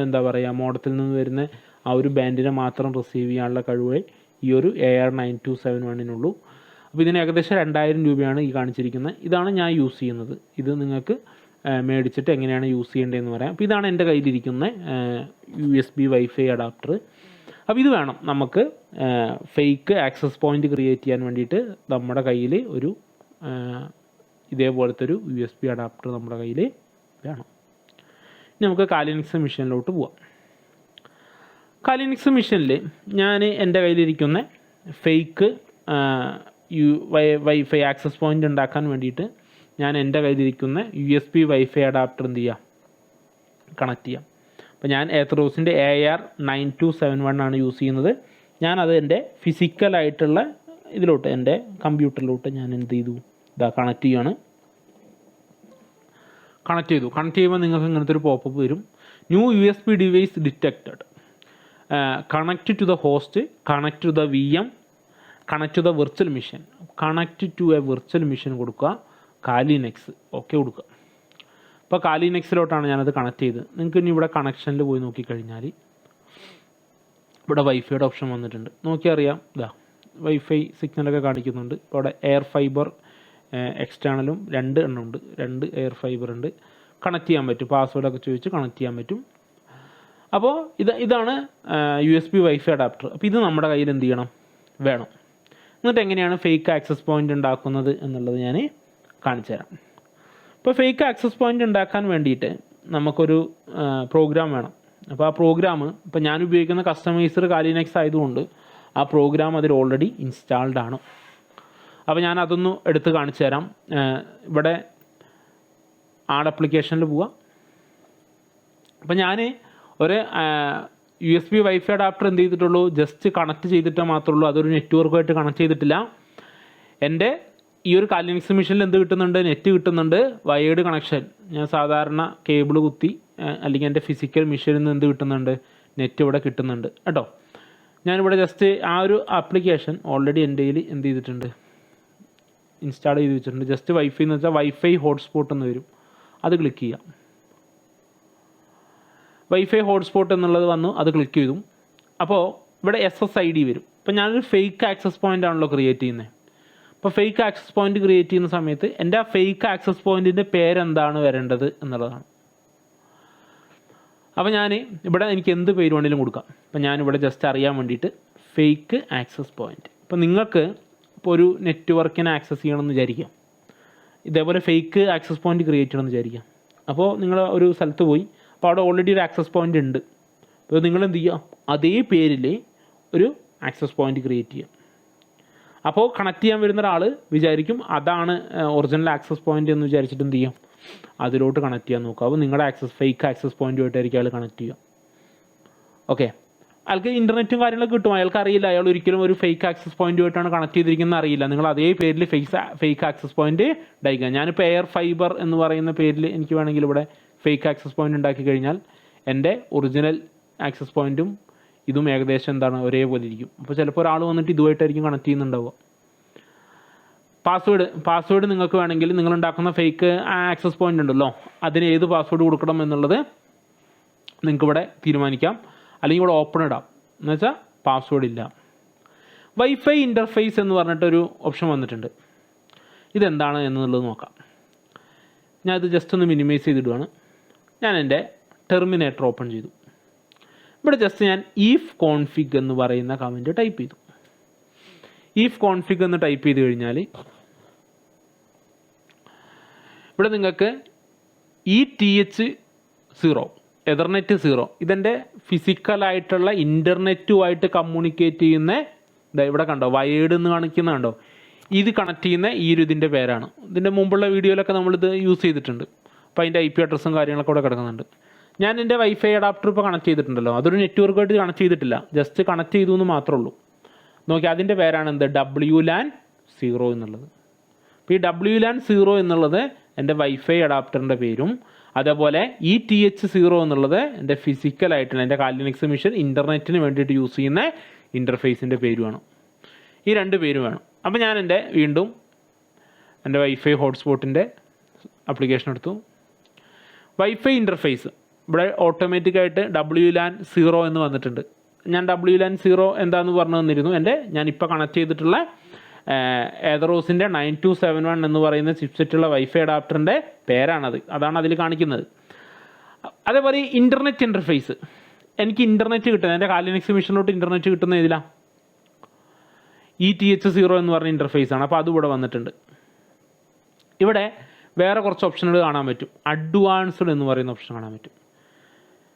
എന്താ പറയുക മോഡത്തിൽ നിന്ന് വരുന്ന ആ ഒരു ബാൻഡിനെ മാത്രം റിസീവ് ചെയ്യാനുള്ള കഴിവ് ഈ ഒരു AR9271 അപ്പോൾ ഇതിന് ഏകദേശം 2000 രൂപയാണ് ഈ കാണിച്ചിരിക്കുന്നത്. ഇതാണ് ഞാൻ യൂസ് ചെയ്യുന്നത്. ഇത് നിങ്ങൾക്ക് മേടിച്ചിട്ട് എങ്ങനെയാണ് യൂസ് ചെയ്യേണ്ടതെന്ന് പറയാം. അപ്പോൾ ഇതാണ് എൻ്റെ കയ്യിലിരിക്കുന്ന USB വൈഫൈ അഡാപ്റ്റർ. അപ്പോൾ ഇത് വേണം നമുക്ക് ഫേക്ക് ആക്സസ് പോയിൻ്റ് ക്രിയേറ്റ് ചെയ്യാൻ വേണ്ടിയിട്ട്. നമ്മുടെ കയ്യിൽ ഒരു ഇതേപോലത്തെ ഒരു USB അഡാപ്റ്റർ നമ്മുടെ കയ്യിൽ വേണം. ഇനി നമുക്ക് കാലിനിക്സ് മെഷീനിലോട്ട് പോവാം. കാലിനിക്സ് മെഷീനിൽ ഞാൻ എൻ്റെ കയ്യിലിരിക്കുന്ന ഫേക്ക് വൈഫൈ ആക്സസ് പോയിൻ്റ് ഉണ്ടാക്കാൻ വേണ്ടിയിട്ട് ഞാൻ എൻ്റെ കയ്യിലിരിക്കുന്ന USB വൈഫൈ അഡാപ്റ്റർ എന്ത് ചെയ്യാം, കണക്ട് ചെയ്യാം. അപ്പോൾ ഞാൻ ഏത്തറോസിൻ്റെ AR9271 ആണ് യൂസ് ചെയ്യുന്നത്. ഞാനത് എൻ്റെ ഫിസിക്കലായിട്ടുള്ള ഇതിലോട്ട് എൻ്റെ കമ്പ്യൂട്ടറിലോട്ട് ഞാൻ എന്ത് ചെയ്തു, കണക്ട് ചെയ്യാണ്. കണക്ട് ചെയ്യുമ്പോൾ നിങ്ങൾക്ക് ഇങ്ങനത്തെ ഒരു പോപ്പപ്പ് വരും. New USB device detected, connect to the host, connect to the VM, connect to the virtual machine. Connect to a virtual machine കൊടുക്കുക, കാലിനെക്സ് ഓക്കെ കൊടുക്കുക. അപ്പോൾ കാലിനെക്സിലോട്ടാണ് ഞാനത് കണക്ട് ചെയ്ത്. നിങ്ങൾക്ക് ഇനി ഇവിടെ കണക്ഷനിൽ പോയി നോക്കിക്കഴിഞ്ഞാൽ ഇവിടെ വൈഫൈയുടെ ഓപ്ഷൻ വന്നിട്ടുണ്ട്. നോക്കിയറിയാം, വൈഫൈ സിഗ്നലൊക്കെ കാണിക്കുന്നുണ്ട്. അവിടെ എയർ ഫൈബർ എക്സ്റ്റേണലും 2 എണ്ണമുണ്ട്, 2 എയർ ഫൈബർ ഉണ്ട്. കണക്ട് ചെയ്യാൻ പറ്റും, പാസ്വേഡൊക്കെ ചോദിച്ച് കണക്ട് ചെയ്യാൻ പറ്റും. അപ്പോൾ ഇതാണ് USB വൈഫൈ അഡാപ്റ്റർ. അപ്പോൾ ഇത് നമ്മുടെ കയ്യിൽ എന്ത് ചെയ്യണം, വേണം. എന്നിട്ട് എങ്ങനെയാണ് ഫേക്ക് ആക്സസ് പോയിൻ്റ് ഉണ്ടാക്കുന്നത് എന്നുള്ളത് ഞാൻ കാണിച്ചു തരാം. ഇപ്പോൾ ഫേക്ക് ആക്സസ് പോയിൻ്റ് ഉണ്ടാക്കാൻ വേണ്ടിയിട്ട് നമുക്കൊരു പ്രോഗ്രാം വേണം. അപ്പോൾ ആ പ്രോഗ്രാം ഇപ്പോൾ ഞാൻ ഉപയോഗിക്കുന്ന കസ്റ്റമൈസർ കാലിനെക്സ് ആയതുകൊണ്ട് ആ പ്രോഗ്രാം അതിൽ ഓൾറെഡി ഇൻസ്റ്റാൾഡ് ആണ്. അപ്പോൾ ഞാൻ അതൊന്ന് എടുത്ത് കാണിച്ചു തരാം. ഇവിടെ ആഡ് ആപ്ലിക്കേഷനിൽ പോവുക. അപ്പോൾ ഞാൻ ഒരു USB വൈഫൈ അഡാപ്റ്റർ എന്ത് ചെയ്തിട്ടുള്ളൂ, ജസ്റ്റ് കണക്ട് ചെയ്തിട്ട് മാത്രമേ ഉള്ളൂ. അതൊരു നെറ്റ്വർക്കുമായിട്ട് കണക്ട് ചെയ്തിട്ടില്ല. എൻ്റെ ഈ ഒരു കാലിനിക്സ് മെഷീനിൽ എന്ത് കിട്ടുന്നുണ്ട്, നെറ്റ് കിട്ടുന്നുണ്ട്, വയേർഡ് കണക്ഷൻ. ഞാൻ സാധാരണ കേബിൾ കുത്തി അല്ലെങ്കിൽ എൻ്റെ ഫിസിക്കൽ മെഷീനിൽ നിന്ന് എന്ത് കിട്ടുന്നുണ്ട്, നെറ്റ് ഇവിടെ കിട്ടുന്നുണ്ട് കേട്ടോ. ഞാനിവിടെ ജസ്റ്റ് ആ ഒരു ആപ്ലിക്കേഷൻ ഓൾറെഡി എൻ്റെ കയ്യിൽ എന്ത് ചെയ്തിട്ടുണ്ട്, ഇൻസ്റ്റാൾ ചെയ്ത് വെച്ചിട്ടുണ്ട്. ജസ്റ്റ് വൈഫൈ എന്ന് വെച്ചാൽ വൈഫൈ ഹോട്ട്സ്പോട്ട് എന്ന് വരും, അത് ക്ലിക്ക് ചെയ്യാം. വൈഫൈ ഹോട്ട്സ്പോട്ട് എന്നുള്ളത് വന്നു, അത് ക്ലിക്ക് ചെയ്തു. അപ്പോൾ ഇവിടെ SSID വരും. അപ്പോൾ ഞാനൊരു ഫേക്ക് ആക്സസ് പോയിൻ്റ് ആണല്ലോ ക്രിയേറ്റ് ചെയ്യുന്നത്. അപ്പോൾ ഫേക്ക് ആക്സസ് പോയിൻ്റ് ക്രിയേറ്റ് ചെയ്യുന്ന സമയത്ത് എൻ്റെ ആ ഫേക്ക് ആക്സസ് പോയിൻറ്റിൻ്റെ പേരെന്താണ് വരേണ്ടത് എന്നുള്ളതാണ്. അപ്പോൾ ഞാൻ ഇവിടെ എനിക്ക് എന്ത് പേര് വേണമെങ്കിലും കൊടുക്കാം. അപ്പോൾ ഞാനിവിടെ ജസ്റ്റ് അറിയാൻ വേണ്ടിയിട്ട് ഫേക്ക് ആക്സസ് പോയിൻറ്റ്. ഇപ്പോൾ നിങ്ങൾക്ക് ഇപ്പോൾ ഒരു നെറ്റ്വർക്കിനെ ആക്സസ് ചെയ്യണമെന്ന് വിചാരിക്കാം, ഇതേപോലെ ഫേക്ക് ആക്സസ് പോയിൻറ്റ് ക്രിയേറ്റ് ചെയ്യണമെന്ന് വിചാരിക്കാം. അപ്പോൾ നിങ്ങൾ ഒരു സ്ഥലത്ത് പോയി, അപ്പോൾ അവിടെ ഓൾറെഡി ഒരു ആക്സസ് പോയിൻ്റ് ഉണ്ട്. അപ്പോൾ നിങ്ങൾ എന്ത് ചെയ്യുക, അതേ പേരിൽ ഒരു ആക്സസ് പോയിൻ്റ് ക്രിയേറ്റ് ചെയ്യുക. അപ്പോൾ കണക്ട് ചെയ്യാൻ വരുന്ന ഒരാൾ വിചാരിക്കും അതാണ് ഒറിജിനൽ ആക്സസ് പോയിൻ്റ് എന്ന് വിചാരിച്ചിട്ട് എന്ത് ചെയ്യും, അതിലോട്ട് കണക്ട് ചെയ്യാൻ നോക്കുക. അപ്പോൾ നിങ്ങളുടെ ഫേക്ക് ആക്സസ് പോയിൻറ്റുമായിട്ടായിരിക്കും അയാൾ കണക്ട് ചെയ്യുക. ഓക്കെ, അയാൾക്ക് ഇൻ്റർനെറ്റും കാര്യങ്ങളൊക്കെ കിട്ടും, അയാൾക്ക് അറിയില്ല അയാൾ ഒരിക്കലും ഒരു ഫേക്ക് ആക്സസ് പോയിൻറ്റുമായിട്ടാണ് കണക്ട് ചെയ്തിരിക്കുന്നത് അറിയില്ല. നിങ്ങൾ അതേ പേരിൽ ഫേക്ക് ആക്സസ് പോയിൻറ്റ് ഉണ്ടാക്കുക. ഞാനിപ്പോൾ എയർ ഫൈബർ എന്ന് പറയുന്ന പേരിൽ എനിക്ക് വേണമെങ്കിൽ ഇവിടെ ഫേക്ക് ആക്സസ് പോയിൻ്റ് ഉണ്ടാക്കി കഴിഞ്ഞാൽ എൻ്റെ ഒറിജിനൽ ആക്സസ് പോയിൻറ്റും ഇതും ഏകദേശം എന്താണ് ഒരേപോലെ ഇരിക്കും. അപ്പോൾ ചിലപ്പോൾ ഒരാൾ വന്നിട്ട് ഇതുമായിട്ടായിരിക്കും കണക്ട് ചെയ്യുന്നുണ്ടാവുക. പാസ്വേഡ് നിങ്ങൾക്ക് വേണമെങ്കിൽ നിങ്ങൾ ഉണ്ടാക്കുന്ന ഫേക്ക് ആക്സസ് പോയിൻ്റ് ഉണ്ടല്ലോ, അതിന് ഏത് പാസ്വേഡ് കൊടുക്കണം എന്നുള്ളത് നിങ്ങൾക്ക് ഇവിടെ തീരുമാനിക്കാം. അല്ലെങ്കിൽ ഇവിടെ ഓപ്പൺ ഇടാം, എന്ന് വെച്ചാൽ പാസ്വേഡ് ഇല്ല. വൈഫൈ ഇൻ്റർഫേസ് എന്ന് പറഞ്ഞിട്ടൊരു ഓപ്ഷൻ വന്നിട്ടുണ്ട്. ഇതെന്താണ് എന്നുള്ളത് നോക്കാം. ഞാൻ ഇത് ജസ്റ്റ് ഒന്ന് മിനിമൈസ് ചെയ്തിടുവാണ്. ഞാൻ എൻ്റെ ടെർമിനേറ്റർ ഓപ്പൺ ചെയ്തു. ഇവിടെ ജസ്റ്റ് ഞാൻ if config എന്ന് പറയുന്ന കമൻറ്റ് ടൈപ്പ് ചെയ്തു. if config എന്ന് ടൈപ്പ് ചെയ്ത് കഴിഞ്ഞാൽ ഇവിടെ നിങ്ങൾക്ക് ETH0 എതർനെറ്റ് 0 ഇതെൻ്റെ ഫിസിക്കലായിട്ടുള്ള ഇൻ്റർനെറ്റുമായിട്ട് കമ്മ്യൂണിക്കേറ്റ് ചെയ്യുന്ന, ഇവിടെ കണ്ടോ വയേർഡ് എന്ന് കാണിക്കുന്ന കണ്ടോ, ഇത് കണക്ട് ചെയ്യുന്ന ഈ ഒരു ഇതിൻ്റെ പേരാണ്. ഇതിൻ്റെ മുമ്പുള്ള വീഡിയോയിലൊക്കെ നമ്മളിത് യൂസ് ചെയ്തിട്ടുണ്ട്. അപ്പോൾ അതിൻ്റെ IP അഡ്രസ്സും കാര്യങ്ങളൊക്കെ ഇവിടെ കിടക്കുന്നുണ്ട്. ഞാൻ എൻ്റെ വൈഫൈ അഡാപ്റ്റർ ഇപ്പോൾ കണക്ട് ചെയ്തിട്ടുണ്ടല്ലോ, അതൊരു നെറ്റ്വർക്കായിട്ട് കണക്ട് ചെയ്തിട്ടില്ല, ജസ്റ്റ് കണക്ട് ചെയ്തു എന്ന് മാത്രമേ ഉള്ളൂ. നോക്കി, അതിൻ്റെ പേരാണ് എന്ത്, WLAN 0 എന്നുള്ളത്. അപ്പോൾ ഈ WLAN 0 എന്നുള്ളത് എൻ്റെ വൈഫൈ അഡാപ്റ്ററിൻ്റെ പേരും, അതേപോലെ ETH0 എന്നുള്ളത് എൻ്റെ ഫിസിക്കലായിട്ടുള്ള എൻ്റെ കാലിനിക്സ് മെഷീൻ ഇൻ്റർനെറ്റിന് വേണ്ടിയിട്ട് യൂസ് ചെയ്യുന്ന ഇൻ്റർഫേസിൻ്റെ പേരുമാണ്. ഈ രണ്ട് പേരും വേണം. അപ്പോൾ ഞാൻ വീണ്ടും എൻ്റെ വൈഫൈ ഹോട്ട്സ്പോട്ടിൻ്റെ ആപ്ലിക്കേഷൻ എടുത്തു. വൈഫൈ ഇൻ്റർഫേസ് ഇവിടെ ഓട്ടോമാറ്റിക്കായിട്ട് WLAN 0 എന്ന് വന്നിട്ടുണ്ട്. ഞാൻ WLAN 0 എന്താണെന്ന് പറഞ്ഞു തന്നിരുന്നു. ഞാനിപ്പോൾ കണക്ട് ചെയ്തിട്ടുള്ള ഏതറോസിൻ്റെ 9271 എന്ന് പറയുന്ന ചിപ്സെറ്റുള്ള വൈഫൈ അഡാപ്റ്ററിൻ്റെ പേരാണത്, അതാണ് അതിൽ കാണിക്കുന്നത്. അതേപോലെ ഇൻ്റർനെറ്റ് ഇൻ്റർഫേസ്, എനിക്ക് ഇൻ്റർനെറ്റ് കിട്ടുന്നത് എൻ്റെ കാലിനിക്സ് മെഷീനിലോട്ട് ഇൻ്റർനെറ്റ് കിട്ടുന്ന ഇതിലാണ് ETH0 എന്ന് പറഞ്ഞ ഇൻ്റർഫേസാണ്. അപ്പോൾ അതും ഇവിടെ വന്നിട്ടുണ്ട്. ഇവിടെ വേറെ കുറച്ച് ഓപ്ഷനുകൾ കാണാൻ പറ്റും. അഡ്വാൻസ്ഡ് എന്ന് പറയുന്ന ഓപ്ഷൻ കാണാൻ പറ്റും.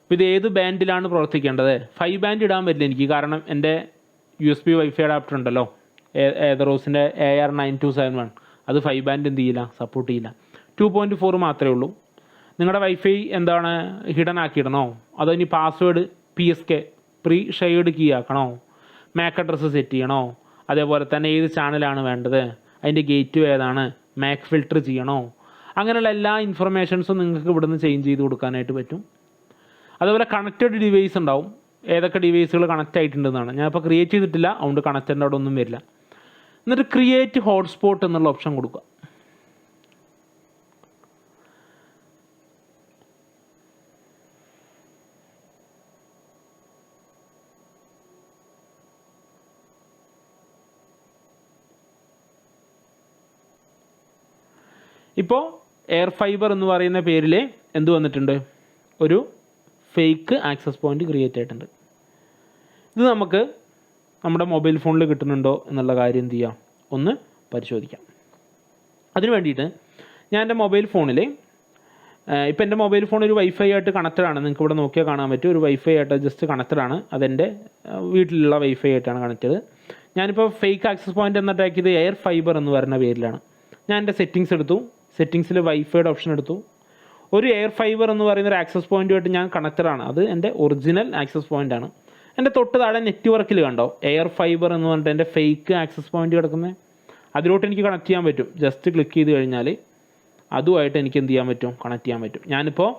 അപ്പോൾ ഇത് ഏത് ബാൻഡിലാണ് പ്രവർത്തിക്കേണ്ടത്, 5 ബാൻഡ് ഇടാൻ പറ്റില്ല എനിക്ക്, കാരണം എൻ്റെ USB വൈഫൈ അഡാപ്റ്റർ ഉണ്ടല്ലോ ഏതറോസിൻ്റെ AR9271, അത് 5 ബാൻഡ് എന്ത് ചെയ്യില്ല, സപ്പോർട്ട് ചെയ്യില്ല. 2.4 മാത്രമേ ഉള്ളൂ. നിങ്ങളുടെ വൈഫൈ എന്താണ് ഹിഡൻ ആക്കിയിടണോ, അതോ ഇനി password PSK pre shared key ആക്കണോ, മാക് അഡ്രസ്സ് സെറ്റ് ചെയ്യണോ, അതേപോലെ തന്നെ ഏത് ചാനലാണ് വേണ്ടത്, അതിൻ്റെ ഗേറ്റ് ഏതാണ്, മാക് ഫിൽറ്റർ ചെയ്യണോ, അങ്ങനെയുള്ള എല്ലാ ഇൻഫർമേഷൻസും നിങ്ങൾക്ക് ഇവിടുന്ന് ചേഞ്ച് ചെയ്ത് കൊടുക്കാനായിട്ട് പറ്റും. അതുപോലെ കണക്റ്റഡ് ഡിവൈസ് ഉണ്ടാവും, ഏതൊക്കെ ഡിവൈസുകൾ കണക്റ്റ് ആയിട്ടുണ്ടെന്നാണ്. ഞാനിപ്പോൾ ക്രിയേറ്റ് ചെയ്തിട്ടില്ല, അതുകൊണ്ട് കണക്റ്റഡ് അവിടെ ഒന്നും വരില്ല. എന്നിട്ട് ക്രിയേറ്റ് ഹോട്ട്സ്പോട്ട് എന്നുള്ള ഓപ്ഷൻ കൊടുക്കുക. ഇപ്പോൾ എയർ ഫൈബർ എന്ന് പറയുന്ന പേരിൽ എന്ത് വന്നിട്ടുണ്ട്, ഒരു ഫേക്ക് ആക്സസ് പോയിൻ്റ് ക്രിയേറ്റ് ആയിട്ടുണ്ട്. ഇത് നമുക്ക് നമ്മുടെ മൊബൈൽ ഫോണിൽ കിട്ടുന്നുണ്ടോ എന്നുള്ള കാര്യം എന്ത് ചെയ്യാം, ഒന്ന് പരിശോധിക്കാം. അതിന് വേണ്ടിയിട്ട് ഞാൻ എൻ്റെ മൊബൈൽ ഫോണിൽ ഇപ്പോൾ എൻ്റെ മൊബൈൽ ഫോൺ ഒരു വൈഫൈ ആയിട്ട് കണക്റ്റഡ് ആണ്, നിങ്ങൾക്ക് ഇവിടെ നോക്കിയാൽ കാണാൻ പറ്റും. ഒരു വൈഫൈ ആയിട്ട് ജസ്റ്റ് കണക്റ്റഡ് ആണ്, അതെൻ്റെ വീട്ടിലുള്ള വൈഫൈ ആയിട്ടാണ് കണക്റ്റഡ്. ഞാനിപ്പോൾ ഫേക്ക് ആക്സസ് പോയിൻ്റ് എന്നിട്ടാക്കിയത് എയർ ഫൈബർ എന്ന് പറയുന്ന പേരിലാണ്. ഞാൻ എൻ്റെ സെറ്റിങ്സ് എടുത്തു, സെറ്റിങ്സിൽ വൈഫൈയുടെ ഓപ്ഷൻ എടുത്തു, ഒരു എയർ ഫൈബർ എന്ന് പറയുന്ന ഒരു ആക്സസ് പോയിൻറ്റുമായിട്ട് ഞാൻ കണക്റ്റഡാണ്. അത് എൻ്റെ ഒറിജിനൽ ആക്സസ് പോയിൻ്റാണ്. എൻ്റെ തൊട്ട് താഴെ നെറ്റ്വർക്കിൽ കണ്ടോ എയർ ഫൈബർ എന്ന് പറഞ്ഞിട്ട് എൻ്റെ ഫേക്ക് ആക്സസ് പോയിൻറ്റ് കിടക്കുന്നത്, അതിലോട്ട് എനിക്ക് കണക്ട് ചെയ്യാൻ പറ്റും. ജസ്റ്റ് ക്ലിക്ക് ചെയ്ത് കഴിഞ്ഞാൽ അതുമായിട്ട് എനിക്ക് എന്ത് ചെയ്യാൻ പറ്റും, കണക്ട് ചെയ്യാൻ പറ്റും. ഞാനിപ്പോൾ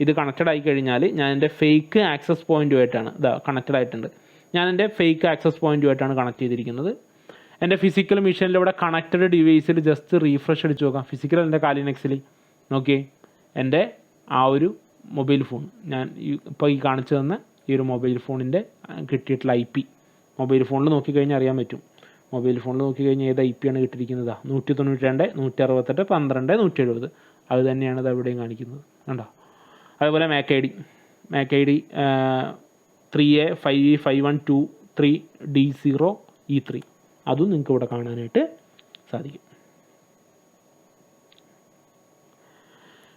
ഇത് കണക്റ്റഡ് ആയി കഴിഞ്ഞാൽ ഞാൻ എൻ്റെ ഫേക്ക് ആക്സസ് പോയിൻറ്റുമായിട്ടാണ് ഇതാ കണക്റ്റഡ് ആയിട്ടുണ്ട്. ഞാൻ എൻ്റെ ഫേക്ക് ആക്സസ് പോയിൻറ്റുമായിട്ടാണ് കണക്ട് ചെയ്തിരിക്കുന്നത്. എൻ്റെ ഫിസിക്കൽ മെഷീനിൽ ഇവിടെ കണക്റ്റഡ് ഡിവൈസിൽ ജസ്റ്റ് റീഫ്രഷ് അടിച്ച് നോക്കാം. ഫിസിക്കൽ എൻ്റെ കാലിനെക്സിൽ നോക്കിയേ, എൻ്റെ ആ ഒരു മൊബൈൽ ഫോൺ ഞാൻ ഇപ്പോൾ ഈ കാണിച്ചു തന്ന ഈ ഒരു മൊബൈൽ ഫോണിൻ്റെ കിട്ടിയിട്ടുള്ള IP മൊബൈൽ ഫോണിൽ നോക്കിക്കഴിഞ്ഞാൽ അറിയാൻ പറ്റും. മൊബൈൽ ഫോണിൽ നോക്കിക്കഴിഞ്ഞാൽ ഏത് IP ആണ് കിട്ടിയിരിക്കുന്നത്, 192, 168, 12, 170 അത് തന്നെയാണ് ഇത് എവിടെയും കാണിക്കുന്നത് കണ്ടോ. അതുപോലെ MAC ID 3A5E512-3D0E3 അതും നിങ്ങൾക്ക് ഇവിടെ കാണാനായിട്ട് സാധിക്കും.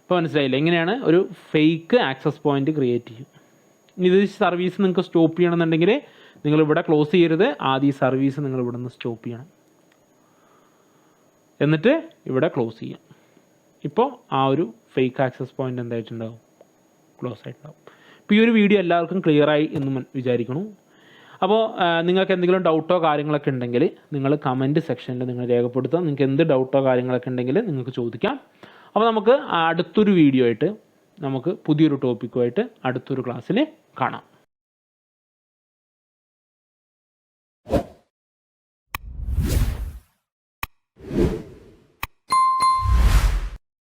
ഇപ്പോൾ മനസ്സിലായില്ല എങ്ങനെയാണ് ഒരു ഫേക്ക് ആക്സസ് പോയിൻറ്റ് ക്രിയേറ്റ് ചെയ്യും. ഇത് സർവീസ് നിങ്ങൾക്ക് സ്റ്റോപ്പ് ചെയ്യണമെന്നുണ്ടെങ്കിൽ നിങ്ങളിവിടെ ക്ലോസ് ചെയ്യരുത്, ആദ്യം ഈ സർവീസ് നിങ്ങൾ ഇവിടെ നിന്ന് സ്റ്റോപ്പ് ചെയ്യണം, എന്നിട്ട് ഇവിടെ ക്ലോസ് ചെയ്യാം. ഇപ്പോൾ ആ ഒരു ഫേക്ക് ആക്സസ് പോയിൻറ്റ് എന്തായിട്ടുണ്ടാവും, ക്ലോസ് ആയിട്ടുണ്ടാവും. ഇപ്പോൾ ഈ ഒരു വീഡിയോ എല്ലാവർക്കും ക്ലിയറായി എന്ന് വിചാരിക്കണം. അപ്പോൾ നിങ്ങൾക്ക് എന്തെങ്കിലും ഡൗട്ടോ കാര്യങ്ങളൊക്കെ ഉണ്ടെങ്കിൽ നിങ്ങൾ കമൻറ്റ് സെക്ഷനിൽ നിങ്ങൾ രേഖപ്പെടുത്തുക. നിങ്ങൾക്ക് എന്ത് ഡൗട്ടോ കാര്യങ്ങളൊക്കെ ഉണ്ടെങ്കിൽ നിങ്ങൾക്ക് ചോദിക്കാം. അപ്പോൾ നമുക്ക് അടുത്തൊരു വീഡിയോ ആയിട്ട് നമുക്ക് പുതിയൊരു ടോപ്പിക്കുമായിട്ട് അടുത്തൊരു ക്ലാസ്സിൽ കാണാം.